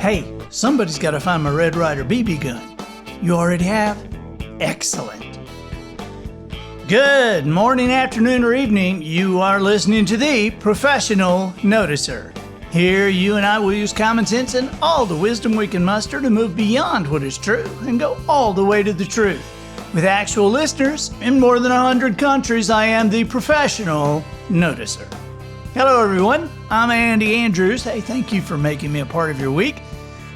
Hey, somebody's got to find my Red Ryder BB gun. You already have? Excellent. Good morning, afternoon, or evening. You are listening to the Professional Noticer. Here, you and I will use common sense and all the wisdom we can muster to move beyond what is true and go all the way to the truth. With actual listeners in more than 100 countries, I am the Professional Noticer. Hello, everyone. I'm Andy Andrews. Hey, thank you for making me a part of your week.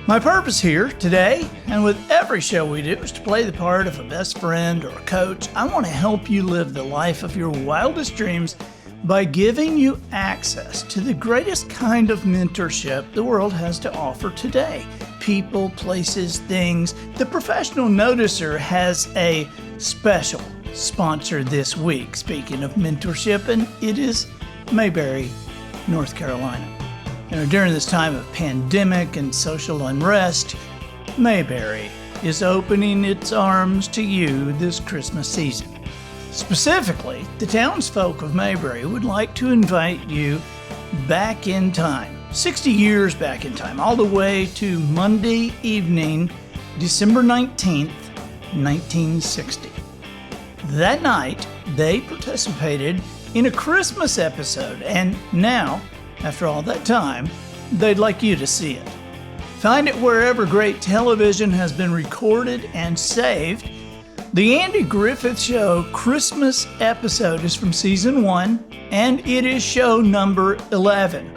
My purpose here today, and with every show we do, is to play the part of a best friend or a coach. I want to help you live the life of your wildest dreams by giving you access to the greatest kind of mentorship the world has to offer today. People, places, things. The Professional Noticer has a special sponsor this week, speaking of mentorship, and it is Mayberry, North Carolina. During this time of pandemic and social unrest, Mayberry is opening its arms to you this Christmas season. Specifically, the townsfolk of Mayberry would like to invite you back in time, 60 years back in time, all the way to Monday evening, December 19th, 1960. That night, they participated in a Christmas episode, and now, after all that time, they'd like you to see it. Find it wherever great television has been recorded and saved. The Andy Griffith Show Christmas episode is from season 1, and it is show number 11.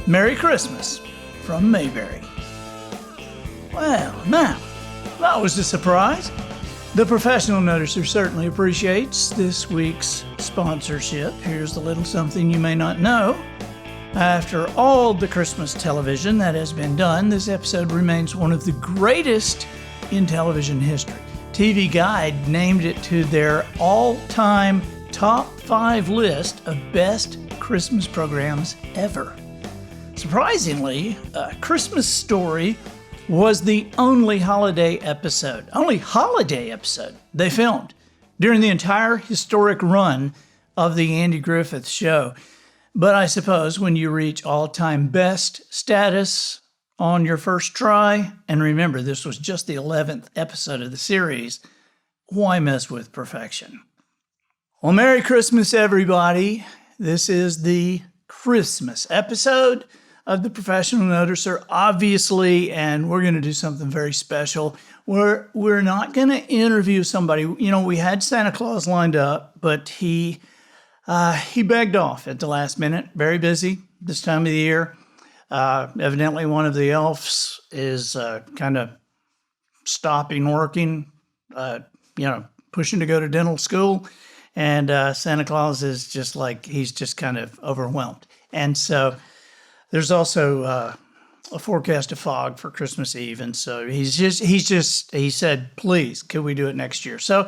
Merry Christmas from Mayberry. Well, now, that was a surprise. The Professional Noticer certainly appreciates this week's sponsorship. Here's a little something you may not know. After all the Christmas television that has been done, this episode remains one of the greatest in television history. TV Guide named it to their all-time top 5 list of best Christmas programs ever. Surprisingly, A Christmas Story was the only holiday episode they filmed during the entire historic run of the Andy Griffith Show. But I suppose when you reach all-time best status on your first try, and remember, this was just the 11th episode of the series, why mess with perfection? Well, Merry Christmas, everybody. This is the Christmas episode of the Professional Noticer, obviously, and we're going to do something very special. We're not going to interview somebody. You know, we had Santa Claus lined up, but he begged off at the last minute. Very busy this time of the year. Evidently, one of the elves is kind of stopping working, pushing to go to dental school. And Santa Claus is just like, he's just kind of overwhelmed. And so there's also a forecast of fog for Christmas Eve. And so he said, please, could we do it next year? So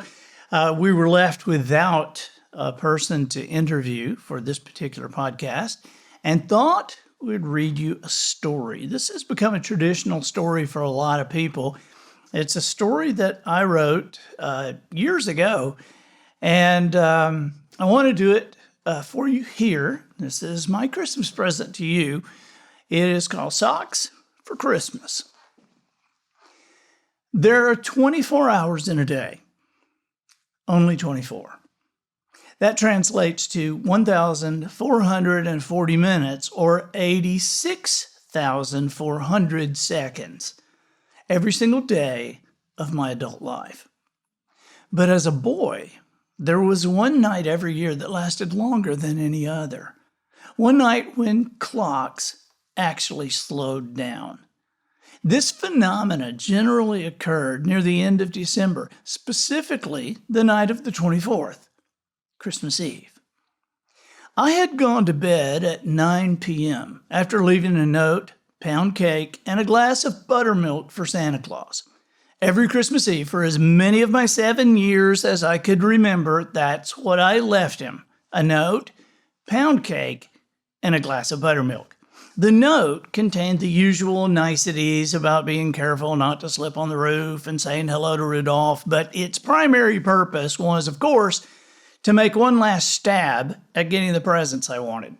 we were left without a person to interview for this particular podcast and thought we'd read you a story. This has become a traditional story for a lot of people. It's a story that I wrote years ago, and I want to do it for you here. This is my Christmas present to you. It is called Socks for Christmas. There are 24 hours in a day, only 24. That translates to 1,440 minutes or 86,400 seconds every single day of my adult life. But as a boy, there was one night every year that lasted longer than any other. One night when clocks actually slowed down. This phenomena generally occurred near the end of December, specifically the night of the 24th. Christmas Eve. I had gone to bed at 9 p.m. after leaving a note, pound cake, and a glass of buttermilk for Santa Claus. Every Christmas Eve, for as many of my 7 years as I could remember, that's what I left him. A note, pound cake, and a glass of buttermilk. The note contained the usual niceties about being careful not to slip on the roof and saying hello to Rudolph, but its primary purpose was, of course, to make one last stab at getting the presents I wanted.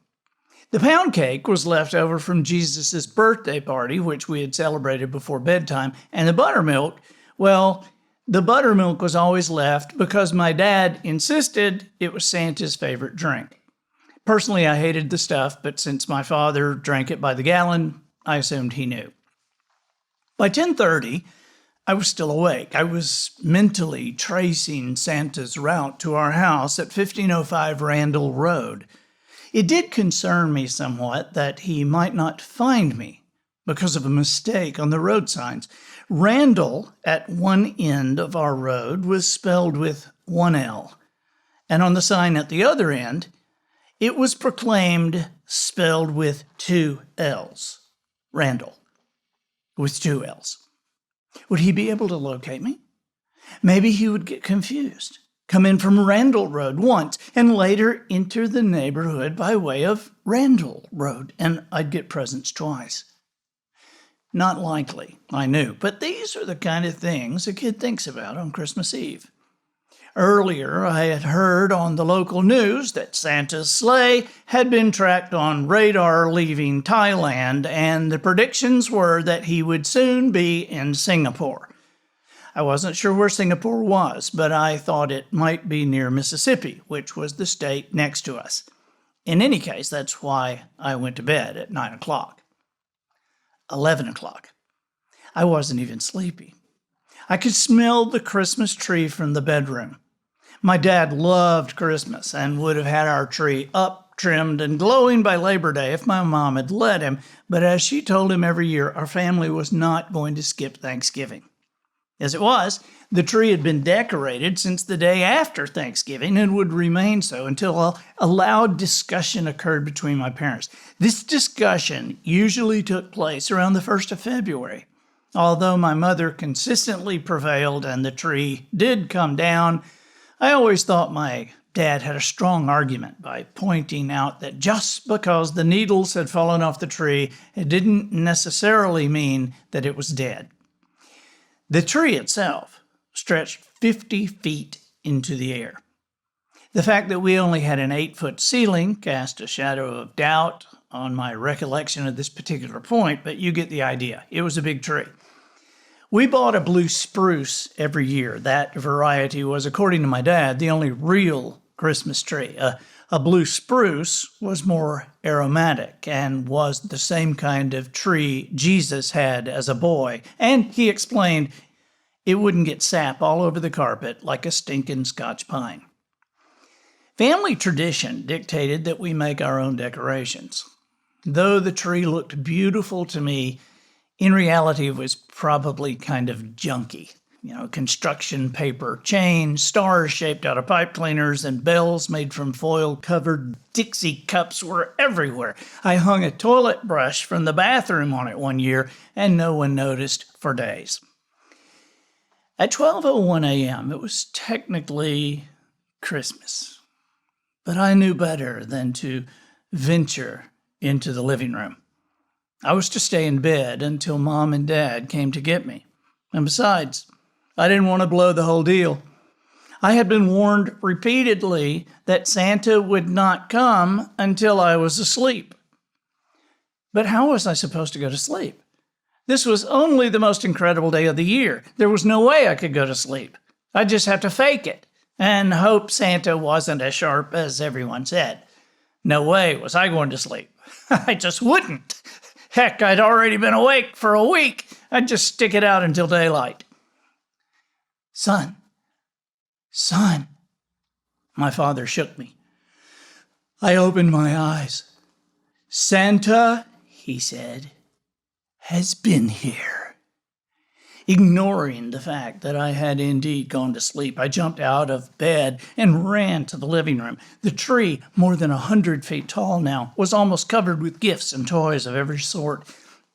The pound cake was left over from Jesus' birthday party, which we had celebrated before bedtime, and the buttermilk, well, the buttermilk was always left because my dad insisted it was Santa's favorite drink. Personally, I hated the stuff, but since my father drank it by the gallon, I assumed he knew. By 10:30, I was still awake. I was mentally tracing Santa's route to our house at 1505 Randall Road. It did concern me somewhat that he might not find me because of a mistake on the road signs. Randall, at one end of our road, was spelled with one L, and on the sign at the other end, it was proclaimed spelled with two L's. Randall, with two L's. Would he be able to locate me? Maybe he would get confused, come in from Randall Road once, and later enter the neighborhood by way of Randall Road, and I'd get presents twice. Not likely, I knew, but these are the kind of things a kid thinks about on Christmas Eve. Earlier, I had heard on the local news that Santa's sleigh had been tracked on radar leaving Thailand, and the predictions were that he would soon be in Singapore. I wasn't sure where Singapore was, but I thought it might be near Mississippi, which was the state next to us. In any case, that's why I went to bed at 9 o'clock. 11 o'clock. I wasn't even sleepy. I could smell the Christmas tree from the bedroom. My dad loved Christmas and would have had our tree up, trimmed, and glowing by Labor Day if my mom had let him, but as she told him every year, our family was not going to skip Thanksgiving. As it was, the tree had been decorated since the day after Thanksgiving and would remain so until a loud discussion occurred between my parents. This discussion usually took place around the 1st of February. Although my mother consistently prevailed and the tree did come down, I always thought my dad had a strong argument by pointing out that just because the needles had fallen off the tree, it didn't necessarily mean that it was dead. The tree itself stretched 50 feet into the air. The fact that we only had an 8-foot ceiling cast a shadow of doubt on my recollection of this particular point, but you get the idea. It was a big tree. We bought a blue spruce every year. That variety was, according to my dad, the only real Christmas tree. A blue spruce was more aromatic and was the same kind of tree Jesus had as a boy. And he explained it wouldn't get sap all over the carpet like a stinking Scotch pine. Family tradition dictated that we make our own decorations. Though the tree looked beautiful to me, in reality, it was probably kind of junky. Construction paper, chains, stars shaped out of pipe cleaners, and bells made from foil-covered Dixie cups were everywhere. I hung a toilet brush from the bathroom on it one year, and no one noticed for days. At 12:01 a.m., it was technically Christmas, but I knew better than to venture into the living room. I was to stay in bed until Mom and Dad came to get me. And besides, I didn't want to blow the whole deal. I had been warned repeatedly that Santa would not come until I was asleep. But how was I supposed to go to sleep? This was only the most incredible day of the year. There was no way I could go to sleep. I'd just have to fake it and hope Santa wasn't as sharp as everyone said. No way was I going to sleep. I just wouldn't. Heck, I'd already been awake for a week. I'd just stick it out until daylight. Son, my father shook me. I opened my eyes. Santa, he said, has been here. Ignoring the fact that I had indeed gone to sleep, I jumped out of bed and ran to the living room. The tree, more than 100 feet tall now, was almost covered with gifts and toys of every sort.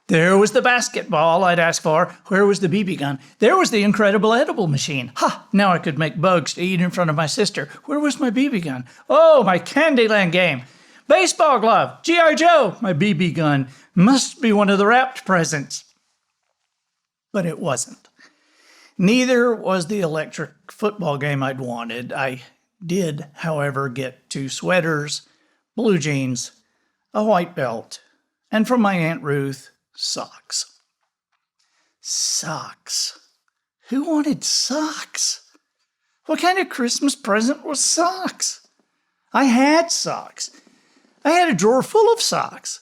There was the basketball I'd asked for. Where was the BB gun? There was the incredible edible machine. Ha! Now I could make bugs to eat in front of my sister. Where was my BB gun? Oh, my Candyland game. Baseball glove. G.I. Joe. My BB gun must be one of the wrapped presents. But it wasn't. Neither was the electric football game I'd wanted. I did, however, get 2 sweaters, blue jeans, a white belt, and from my Aunt Ruth, socks. Socks. Who wanted socks? What kind of Christmas present was socks? I had socks. I had a drawer full of socks.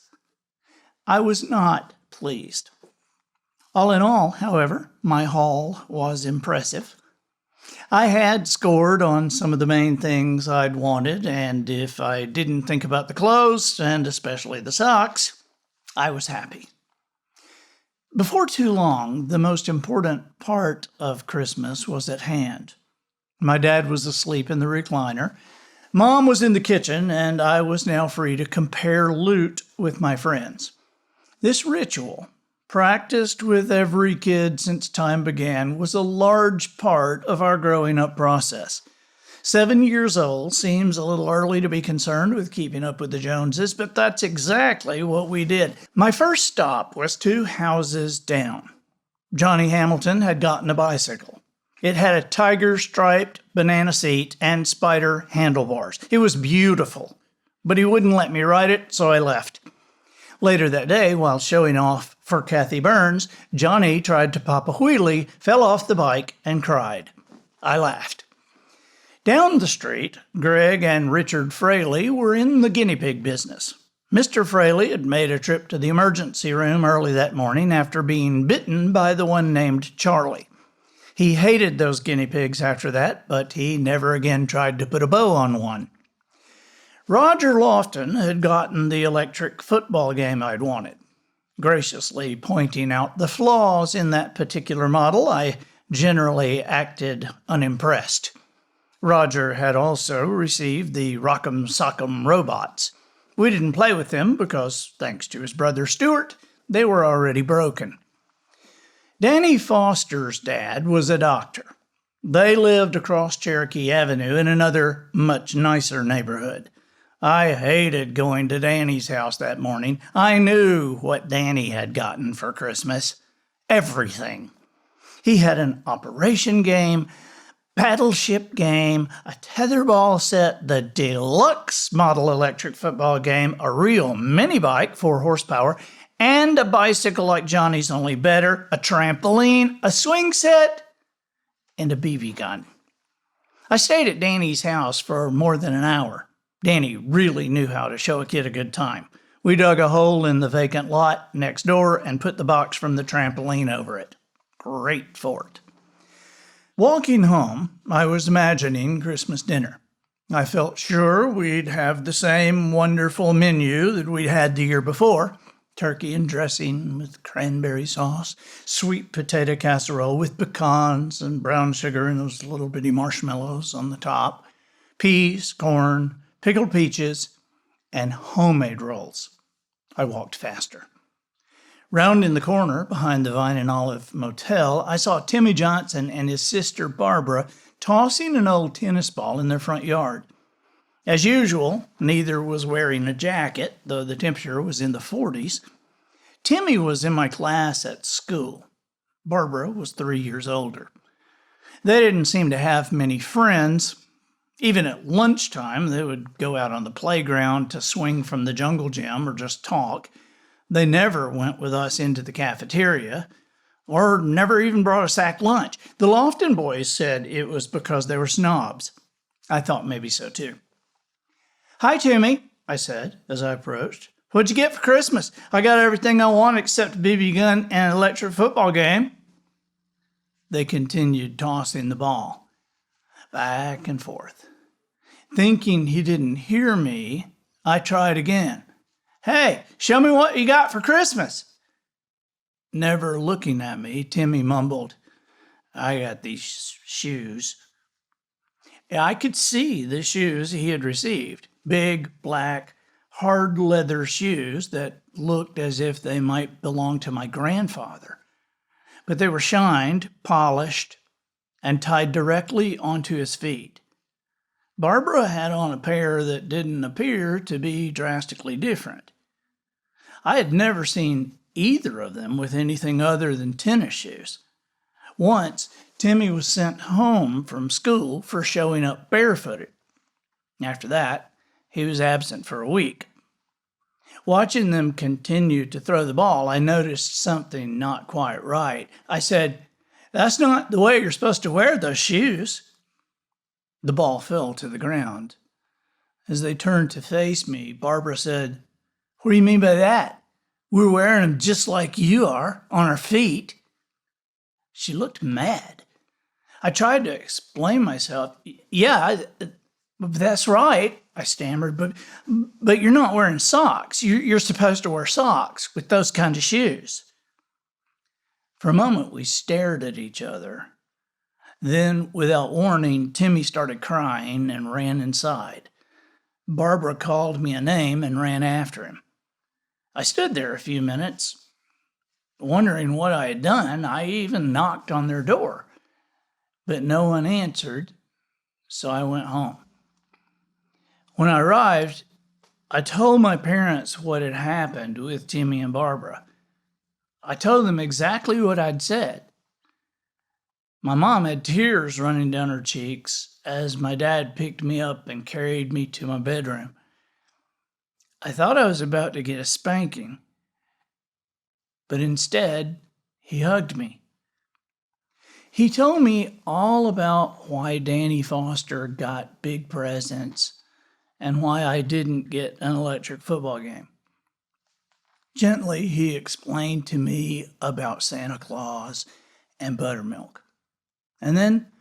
I was not pleased. All in all, however, my haul was impressive. I had scored on some of the main things I'd wanted, and if I didn't think about the clothes, and especially the socks, I was happy. Before too long, the most important part of Christmas was at hand. My dad was asleep in the recliner. Mom was in the kitchen, and I was now free to compare loot with my friends. This ritual, practiced with every kid since time began, was a large part of our growing up process. 7 years old seems a little early to be concerned with keeping up with the Joneses, but that's exactly what we did. My first stop was 2 houses down. Johnny Hamilton had gotten a bicycle. It had a tiger-striped banana seat and spider handlebars. It was beautiful, but he wouldn't let me ride it, so I left. Later that day, while showing off for Kathy Burns, Johnny tried to pop a wheelie, fell off the bike, and cried. I laughed. Down the street, Greg and Richard Fraley were in the guinea pig business. Mr. Fraley had made a trip to the emergency room early that morning after being bitten by the one named Charlie. He hated those guinea pigs after that, but he never again tried to put a bow on one. Roger Lofton had gotten the electric football game I'd wanted. Graciously pointing out the flaws in that particular model, I generally acted unimpressed. Roger had also received the Rock'em Sock'em robots. We didn't play with them because, thanks to his brother Stuart, they were already broken. Danny Foster's dad was a doctor. They lived across Cherokee Avenue in another, much nicer neighborhood. I hated going to Danny's house that morning. I knew what Danny had gotten for Christmas. Everything. He had an operation game, battleship game, a tetherball set, the deluxe model electric football game, a real mini bike, 4 horsepower, and a bicycle like Johnny's, only better, a trampoline, a swing set, and a BB gun. I stayed at Danny's house for more than an hour. Danny really knew how to show a kid a good time. We dug a hole in the vacant lot next door and put the box from the trampoline over it. Great for it. Walking home, I was imagining Christmas dinner. I felt sure we'd have the same wonderful menu that we'd had the year before. Turkey and dressing with cranberry sauce, sweet potato casserole with pecans and brown sugar and those little bitty marshmallows on the top, peas, corn, pickled peaches, and homemade rolls. I walked faster. Rounding the corner behind the Vine and Olive Motel, I saw Timmy Johnson and his sister Barbara tossing an old tennis ball in their front yard. As usual, neither was wearing a jacket, though the temperature was in the 40s. Timmy was in my class at school. Barbara was 3 years older. They didn't seem to have many friends. Even at lunchtime, they would go out on the playground to swing from the jungle gym or just talk. They never went with us into the cafeteria, or never even brought a sack lunch. The Lofton boys said it was because they were snobs. I thought maybe so too. Hi, Timmy, I said as I approached. What'd you get for Christmas? I got everything I wanted except a BB gun and an electric football game. They continued tossing the ball back and forth. Thinking he didn't hear me, I tried again. Hey, show me what you got for Christmas. Never looking at me, Timmy mumbled, I got these shoes. I could see the shoes he had received. Big, black, hard leather shoes that looked as if they might belong to my grandfather. But they were shined, polished, and tied directly onto his feet. Barbara had on a pair that didn't appear to be drastically different. I had never seen either of them with anything other than tennis shoes. Once, Timmy was sent home from school for showing up barefooted. After that, he was absent for a week. Watching them continue to throw the ball, I noticed something not quite right. I said, "That's not the way you're supposed to wear those shoes." The ball fell to the ground. As they turned to face me, Barbara said, "What do you mean by that? We're wearing them just like you are, on our feet." She looked mad. I tried to explain myself. "Yeah, that's right," I stammered, but you're not wearing socks. You're supposed to wear socks with those kind of shoes." For a moment, we stared at each other. Then, without warning, Timmy started crying and ran inside. Barbara called me a name and ran after him. I stood there a few minutes, wondering what I had done. I even knocked on their door, but no one answered, so I went home. When I arrived, I told my parents what had happened with Timmy and Barbara. I told them exactly what I'd said. My mom had tears running down her cheeks as my dad picked me up and carried me to my bedroom. I thought I was about to get a spanking, but instead, he hugged me. He told me all about why Danny Foster got big presents and why I didn't get an electric football game. Gently, he explained to me about Santa Claus and buttermilk. And then,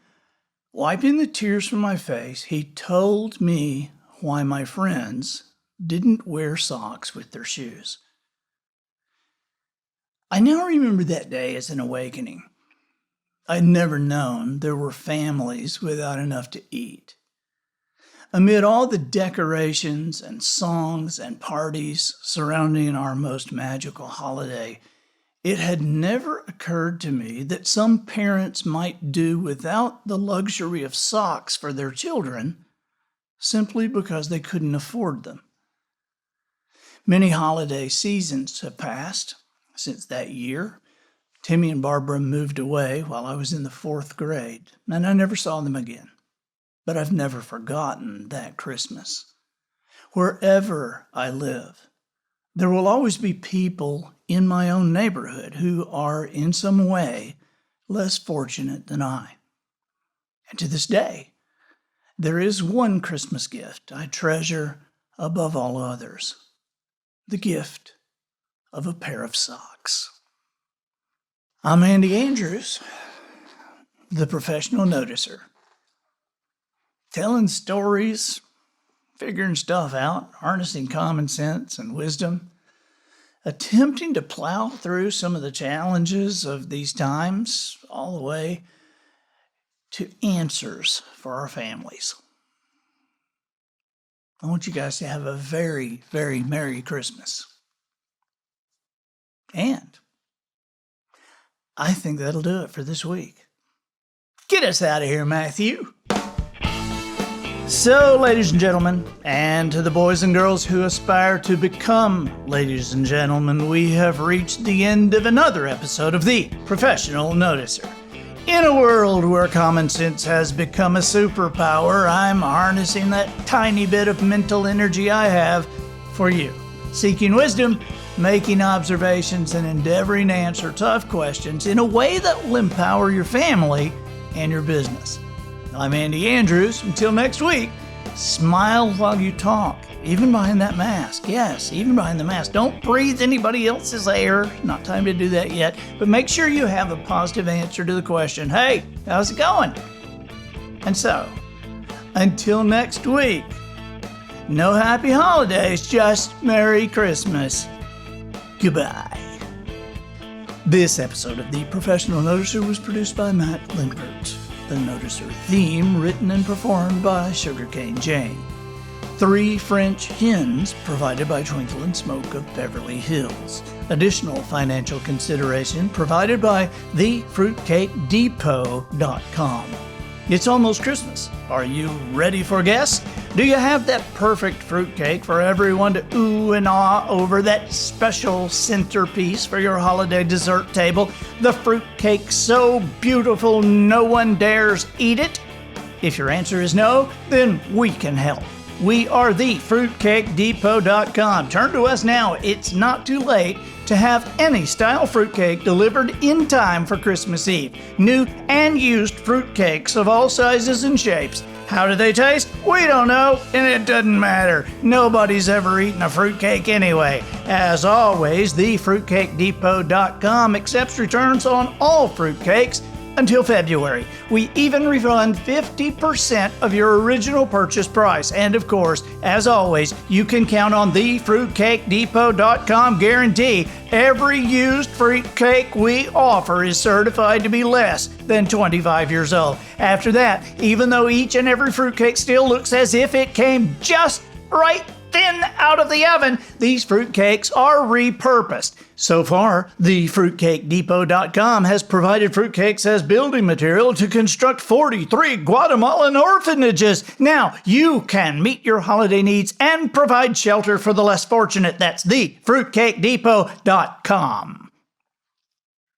wiping the tears from my face, he told me why my friends didn't wear socks with their shoes. I now remember that day as an awakening. I'd never known there were families without enough to eat. Amid all the decorations and songs and parties surrounding our most magical holiday, it had never occurred to me that some parents might do without the luxury of socks for their children simply because they couldn't afford them. Many holiday seasons have passed since that year. Timmy and Barbara moved away while I was in the 4th grade, and I never saw them again. But I've never forgotten that Christmas. Wherever I live, there will always be people in my own neighborhood who are in some way less fortunate than I. And to this day, there is one Christmas gift I treasure above all others: the gift of a pair of socks. I'm Andy Andrews, the professional noticer. Telling stories, figuring stuff out, harnessing common sense and wisdom, attempting to plow through some of the challenges of these times, all the way to answers for our families. I want you guys to have a very, very Merry Christmas. And I think that'll do it for this week. Get us out of here, Matthew. So, ladies and gentlemen, and to the boys and girls who aspire to become ladies and gentlemen, we have reached the end of another episode of The Professional Noticer. In a world where common sense has become a superpower, I'm harnessing that tiny bit of mental energy I have for you, seeking wisdom, making observations, and endeavoring to answer tough questions in a way that will empower your family and your business. I'm Andy Andrews. Until next week, smile while you talk, even behind that mask. Yes, even behind the mask. Don't breathe anybody else's air. Not time to do that yet. But make sure you have a positive answer to the question, "Hey, how's it going?" And so, until next week, no happy holidays, just Merry Christmas. Goodbye. This episode of The Professional Noticer was produced by Matt Lindbergh. The Noticer theme written and performed by Sugarcane Jane. 3 French Hens provided by Twinkle and Smoke of Beverly Hills. Additional financial consideration provided by thefruitcakedepot.com. It's almost Christmas. Are you ready for guests? Do you have that perfect fruitcake for everyone to ooh and ah over, that special centerpiece for your holiday dessert table? The fruitcake so beautiful no one dares eat it? If your answer is no, then we can help. We are thefruitcakedepot.com. Turn to us now. It's not too late to have any style fruitcake delivered in time for Christmas Eve. New and used fruitcakes of all sizes and shapes. How do they taste? We don't know, and it doesn't matter. Nobody's ever eaten a fruitcake anyway. As always, thefruitcakedepot.com accepts returns on all fruitcakes until February. We even refund 50% of your original purchase price. And of course, as always, you can count on thefruitcakedepot.com guarantee every used fruitcake we offer is certified to be less than 25 years old. After that, even though each and every fruitcake still looks as if it came just right thin out of the oven, these fruitcakes are repurposed. So far, thefruitcakedepot.com has provided fruitcakes as building material to construct 43 Guatemalan orphanages. Now, you can meet your holiday needs and provide shelter for the less fortunate. That's thefruitcakedepot.com.